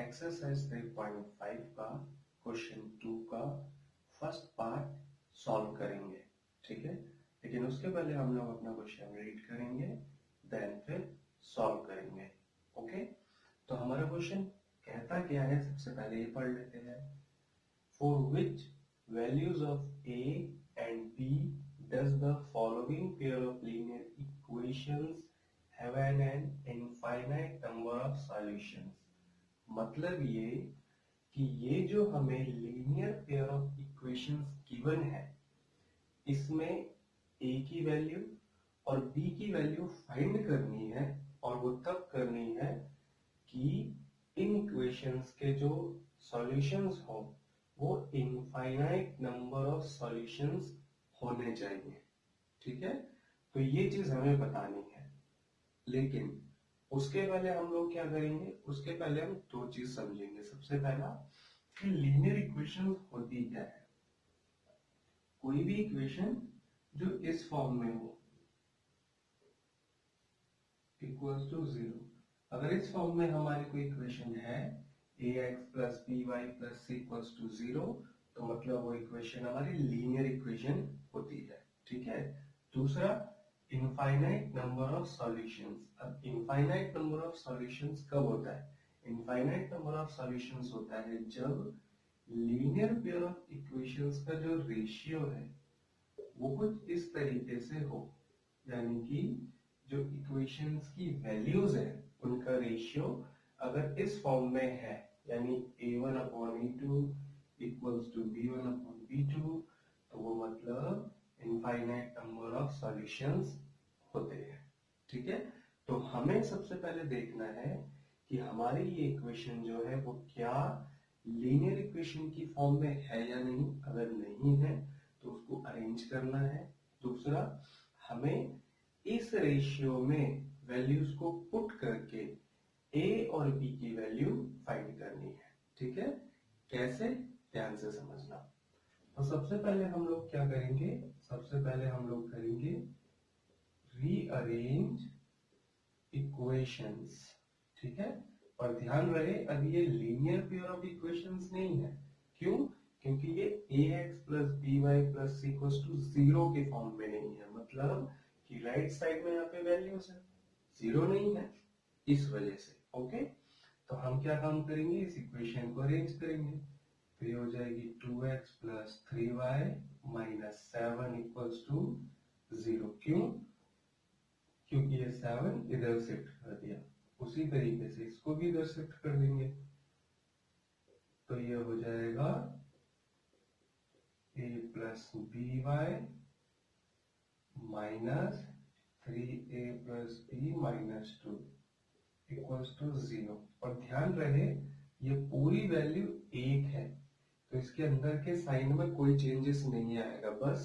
Exercise 3.5 का question 2 का first part solve करेंगे, ठीक है। लेकिन उसके पहले हम लोग अपना क्वेश्चन रीड करेंगे, देन फिर सॉल्व करेंगे। ओके, तो हमारा क्वेश्चन कहता क्या है, सबसे पहले ये पढ़ लेते हैं। For which values of a and b does the following pair of linear equations have an infinite number of solutions. मतलब ये कि ये जो हमें linear pair of equations given है, इसमें a की वैल्यू और b की वैल्यू फाइंड करनी है, और वो तब करनी है कि इन इक्वेशंस के जो सॉल्यूशंस हो वो इनफाइनाइट नंबर ऑफ सॉल्यूशंस होने चाहिए, ठीक है। तो ये चीज हमें बतानी है। लेकिन उसके पहले हम लोग क्या करेंगे, उसके पहले हम दो चीज समझेंगे। सबसे पहला कि लीनियर इक्वेशन होती क्या है। कोई भी इक्वेशन जो इस फॉर्म में हो, इक्वल्स टू 0, अगर इस फॉर्म में हमारी कोई इक्वेशन है ax plus by plus c equals to 0, तो मतलब वो इक्वेशन हमारी लीनियर इक्वेशन होती है, ठीक है। दूसरा, इनफाइनाइट नंबर ऑफ सॉल्यूशंस। अब इनफाइनाइट नंबर ऑफ सॉल्यूशंस कब होता है? इनफाइनाइट नंबर ऑफ सॉल्यूशंस होता है जब लीनियर पेयर ऑफ इक्वेशंस का जो रेशियो है वो कुछ इस तरीके से हो, यानी कि जो इक्वेशंस की वैल्यूज है उनका रेशियो अगर इस फॉर्म में है, यानी a1 upon a2 equals to b1 upon b2, तो वो मतलब इनफाइनाइट नंबर ऑफ सॉल्यूशंस होते हैं, ठीक है। तो हमें सबसे पहले देखना है कि हमारी ये इक्वेशन जो है वो क्या लीनियर इक्वेशन की फॉर्म में है या नहीं। अगर नहीं है तो उसको अरेंज करना है। दूसरा, हमें इस रेशियो में वैल्यूज को पुट करके a और b की वैल्यू फाइंड करनी है, ठीक है। कैसे, ध्यान से समझना। तो सबसे पहले हम लोग क्या करेंगे, सबसे पहले हम लोग करेंगे रीअरेंज इक्वेशंस, ठीक है। और ध्यान रहे अभी ये लीनियर पेयर ऑफ इक्वेशंस नहीं है। क्यों? क्योंकि ये ax plus by plus c equals to 0 के फॉर्म में नहीं है। मतलब कि राइट साइड में यहाँ पे वैल्यूज है, 0 नहीं है, इस वजह से। ओके, तो हम क्या काम करेंगे, इस इक्वेशन को अरेंज करेंगे। तो ये हो जाएगी 2x plus 3y minus 7 equals to 0। क्यों? क्योंकि ये 7 इधर शिफ्ट कर दिया, उसी तरीके से इसको भी इधर शिफ्ट कर देंगे। तो ये हो जाएगा a plus by minus 3a plus b minus 2 equals to 0। और ध्यान रहे ये पूरी वैल्यू 1 है, तो इसके अंदर के साइन में कोई चेंजेस नहीं आएगा, बस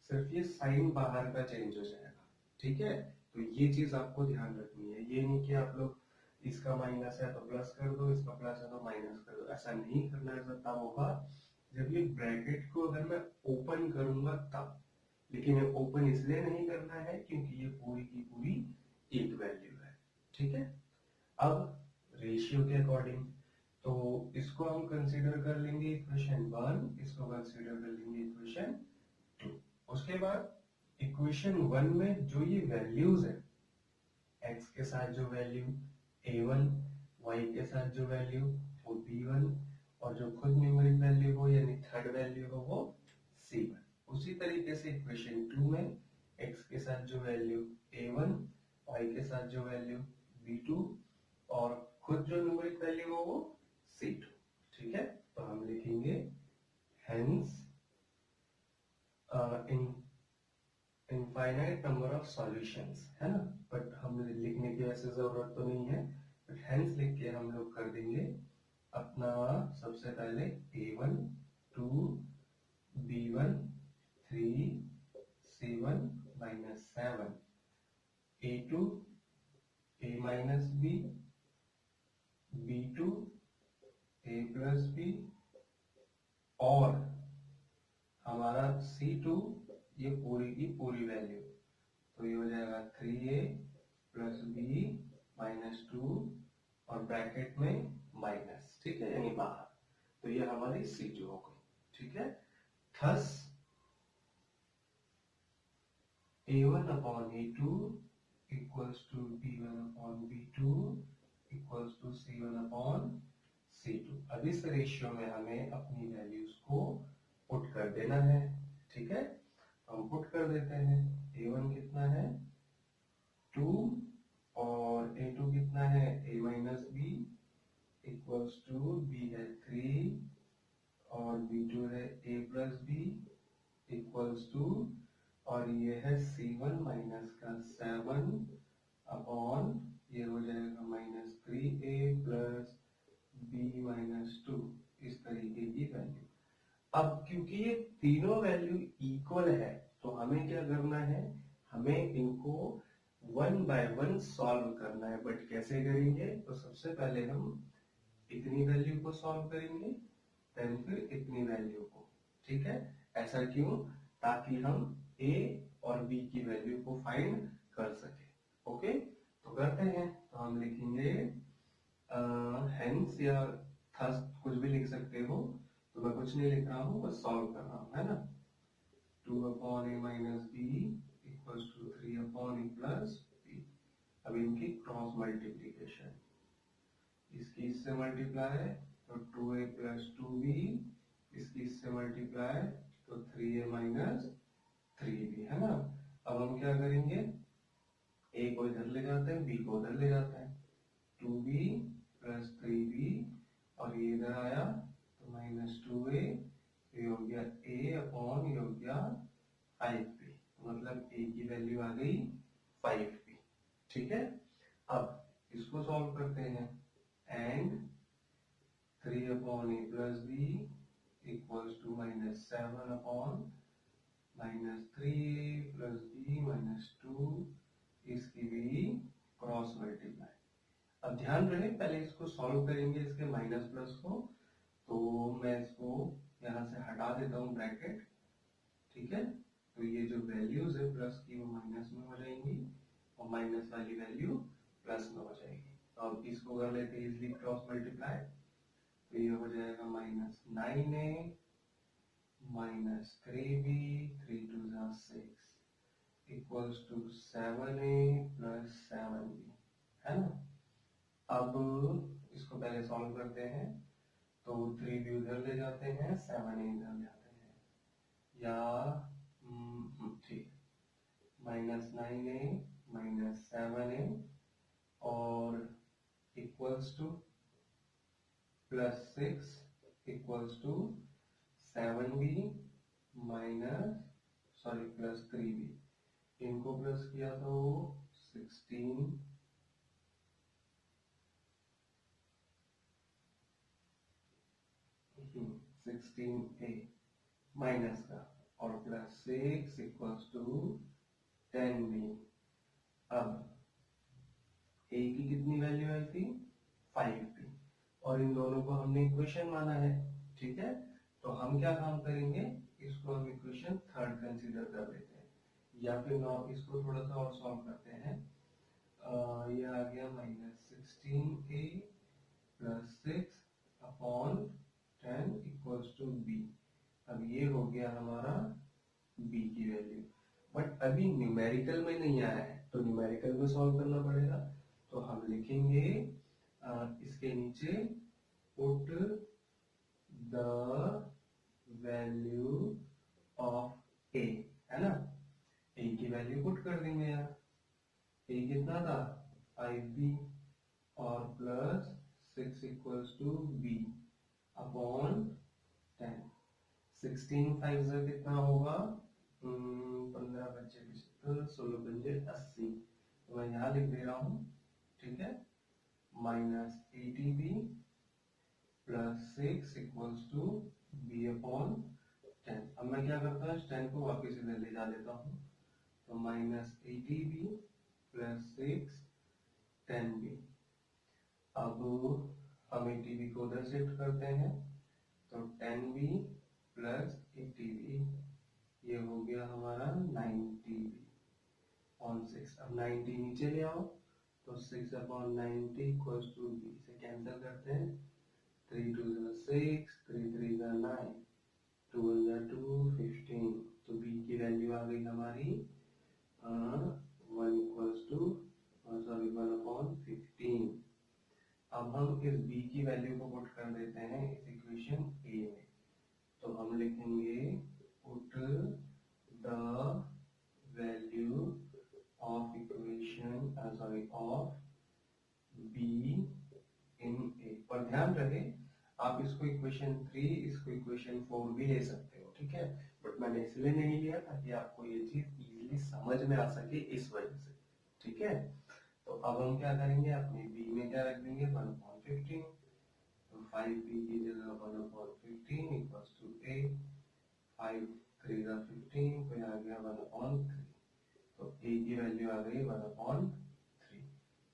सिर्फ ये साइन बाहर का चेंज हो जाएगा, ठीक है। तो ये चीज आपको ध्यान रखनी है। ये नहीं कि आप लोग इसका माइनस है तो प्लस कर दो, इसका प्लस है तो माइनस कर दो, ऐसा नहीं करना है। तब होगा जब ये ब्रैकेट को अगर मैं ओपन करूंगा तब। लेकिन ये ओपन इसलिए नहीं करना है क्योंकि ये पूरी की पूरी एक वैल्यू है, ठीक है। अब रेशियो के अकॉर्डिंग तो इसको हम कंसीडर कर लेंगे इक्वेशन 1, इसको कंसीडर कर लेंगे इक्वेशन 2। उसके बाद इक्वेशन 1 में जो ये वैल्यूज है, x के साथ जो वैल्यू a1, y के साथ जो वैल्यू वो b1, और जो खुद न्यूमेरिक वैल्यू हो यानी थर्ड वैल्यू हो वो c1। उसी तरीके से इक्वेशन 2 में x के साथ जो वैल्यू a1, y के साथ जो वैल्यू b2, और खुद जो न्यूमेरिक वैल्यू हो वो c2, ठीक है। तो हम लिखेंगे hence infinite number of solutions, है ना। बट हम लिखने की ऐसे जरूरत तो नहीं है, बट हेंस लिख के हम लोग कर देंगे अपना सबसे पहले a1 2 b1 3 c1 minus 7 a2 a minus b b2 a plus b, और हमारा c2 ये पूरी की पूरी वैल्यू, तो ये हो जाएगा 3a प्लस b माइनस 2 और ब्रैकेट में माइनस, ठीक बाहर, तो ये हमारी C2 हो गई, ठीक है। Thus A1 upon A2 equals to B1 upon B2 equals to C1 upon C2। अब इस रेशियो में हमें अपनी वैल्यूज को पुट कर देना है, ठीक है। हम पुट कर देते हैं। A1 कितना है 2 और A2 कितना है A minus B equals to B है 3 और B2 है A plus B equals to, और ये है C1 माइनस का 7 अपॉन ये हो जाएगा minus 3A plus B minus 2, इस तरीके की वैल्यू। अब क्योंकि ये तीनों वैल्यू इक्वल है तो हमें क्या करना है, हमें इनको वन बाय वन सॉल्व करना है। बट कैसे करेंगे, तो सबसे पहले हम इतनी वैल्यू को सॉल्व करेंगे, देन फिर इतनी वैल्यू को, ठीक है। ऐसा क्यों, ताकि हम A और B की वैल्यू को फाइंड कर सके। ओके, तो करते हैं। तो हम लिखेंगे हेंस या थस, कुछ भी लिख सकते हो, तो मैं कुछ नहीं लिख रहा हूँ, बस सॉल्व कर रहा हूँ, है ना। 2 upon A minus B equals to 3 upon A plus B. अब इनकी क्रॉस मल्टीप्लीकेशन, इसकी इससे मल्टीप्लाई है तो 2A प्लस 2B, इसकी इससे मल्टीप्लाई तो 3A माइनस 3B, है ना। अब हम क्या करेंगे, A को इधर ले जाते हैं, B को उधर ले जाते हैं, 2B प्लस 3B, और ये इधर आया तो माइनस 2A, ये हो गया A अपॉन ये हो गया 5B, मतलब A की वैल्यू आ गई 5B, ठीक है। अब इसको सॉल्व करते हैं, and 3 upon A plus B equals to minus 7 upon minus 3A plus B minus 2, इसकी भी क्रॉस मल्टीप्लाई। अब ध्यान रहे, पहले इसको सॉल्व करेंगे इसके माइनस प्लस को, तो मैं इसको यहाँ से हटा देता हूँ ब्रैकेट, ठीक है। तो ये जो वैल्यूज है प्लस की वो माइनस में हो जाएंगी और माइनस वाली वैल्यू प्लस में हो जाएगी। तो अब इसको कर लेते हैं इजिली क्रॉस मल्टीप्लाई, तो ये हो जाएगा minus 9A minus 3B 3 2 6 equals to 7A plus 7B, है ना। अब इसको पहले सॉल्व करते हैं, तो 3B उधर ले जाते हैं, 7A इधर ले आते हैं, या ठीक, माइनस 9A माइनस 7A और equals to plus 6 equals to 7B minus plus 3B, इनको प्लस किया तो 16 16A माइनस का और प्लस 6 इक्वल्स टू 10B। अब A की कितनी वैल्यू आई थी 5B, और इन दोनों को हमने इक्वेशन माना है, ठीक है। तो हम क्या काम करेंगे, इसको हम इक्वेशन थर्ड कंसीडर कर लेते हैं, या फिर इसको थोड़ा सा और सॉल्व करते हैं। ये आ गया minus 16A plus 6 upon 10 equals to B। अब ये हो गया हमारा B की वैल्यू, बट अभी न्यूमेरिकल में नहीं आया है, तो न्यूमेरिकल में सॉल्व करना पड़ेगा। तो हम लिखेंगे इसके नीचे put the value of A, है ना। A की वैल्यू पुट कर देंगे यार, A कितना था 5B और plus 6 equals to B upon 10। 16 5 से कितना होगा 15 बचे 75, 16 पंजे 80, तो मैं यहाँ लिख दे रहा हूँ, ठीक है। Minus 80B plus 6 equals to B upon 10। अब मैं क्या करता हूँ, 10 को वापस इधर ले जा लेता हूँ, तो माइनस 80B प्लस 6 10B। अब हम 80B को उधर शिफ्ट करते हैं, तो 10B प्लस 80B, ये हो गया हमारा 90B ऑन 6। अब 90 नीचे ले आओ, तो 6 अपॉन 90 इक्वल्स टू B, से कैंसिल करते हैं, 3 2 6, 3 3 9, 2 1 2, 15। तो b की वैल्यू आ गई हमारी 1 इक्वल्स टू सॉरी 1/15। अब हम इस b की वैल्यू को पुट कर देते हैं इस इक्वेशन a में। तो हम लिखेंगे put the value of equation of b in a। पर ध्यान रहे आप इसको इक्वेशन 3, इसको इक्वेशन 4 भी ले सकते हो, ठीक है। बट मैंने इसलिए नहीं लिया ताकि आपको ये चीज इजीली समझ में आ सके, इस वजह से, ठीक है। तो अब हम क्या करेंगे, अपने b में क्या रख देंगे 1/15। तो 5b की जगह 1/15 इक्वल्स टू a। 5 3 15, तो आ गया 1/3। तो a की वैल्यू आ गई 1/3।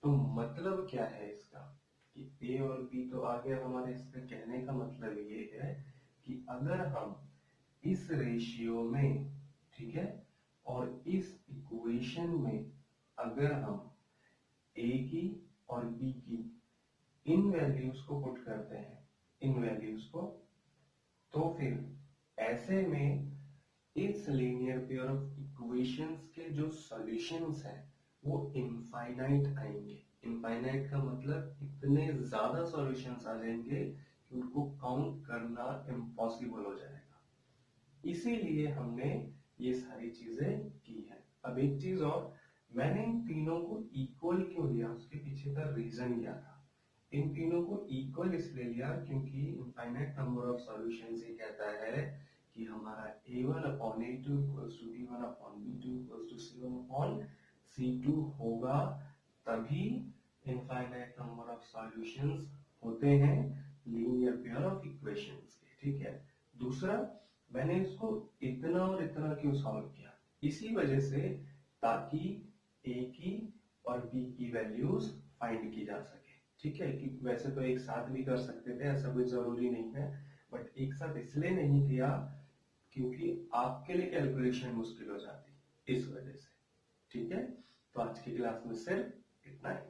तो मतलब क्या है इसका कि a और b तो आ गया हमारे। इसके कहने का मतलब ये है कि अगर हम इस रेशियो में, ठीक है, और इस इक्वेशन में अगर हम a की और b की इन वैल्यूज को पुट करते हैं, इन वैल्यूज को, तो फिर ऐसे में इस लीनियर पेयर ऑफ इक्वेशंस के जो सॉल्यूशंस हैं वो इनफाइनाइट आएंगे। इनफाइनाइट का मतलब इतने ज्यादा सॉल्यूशंस आ जाएंगे कि उनको काउंट करना इम्पॉसिबल हो जाएगा। इसीलिए हमने ये सारी चीजें की है। अब एक चीज और, मैंने इन तीनों को इक्वल क्यों लिया, उसके पीछे का रीजन क्या था। इन तीनों को इक्वल इसलिए लिया क्योंकि इनफाइनाइट नंबर ऑफ सॉल्यूशंस ये कहता है कि हमारा a1/a2 equals to b1/b2 equals to c1/c2 होगा, तभी इनफाइनाइट नंबर ऑफ सॉल्यूशंस होते हैं लीनियर पेयर ऑफ इक्वेशंस के, ठीक है। दूसरा, मैंने इसको इतना और इतना क्यों सॉल्व किया, इसी वजह से ताकि a की और b की वैल्यूज फाइंड की जा सके, ठीक है। कि वैसे तो एक साथ भी कर सकते थे, ऐसा कोई जरूरी नहीं है, बट एक साथ इसलिए नहीं किया क्योंकि आपके लिए कैलकुलेशन मुश्किल हो जाती, इस वजह से, ठीक है। तो आज की क्लास में सिर्फ इतना ही।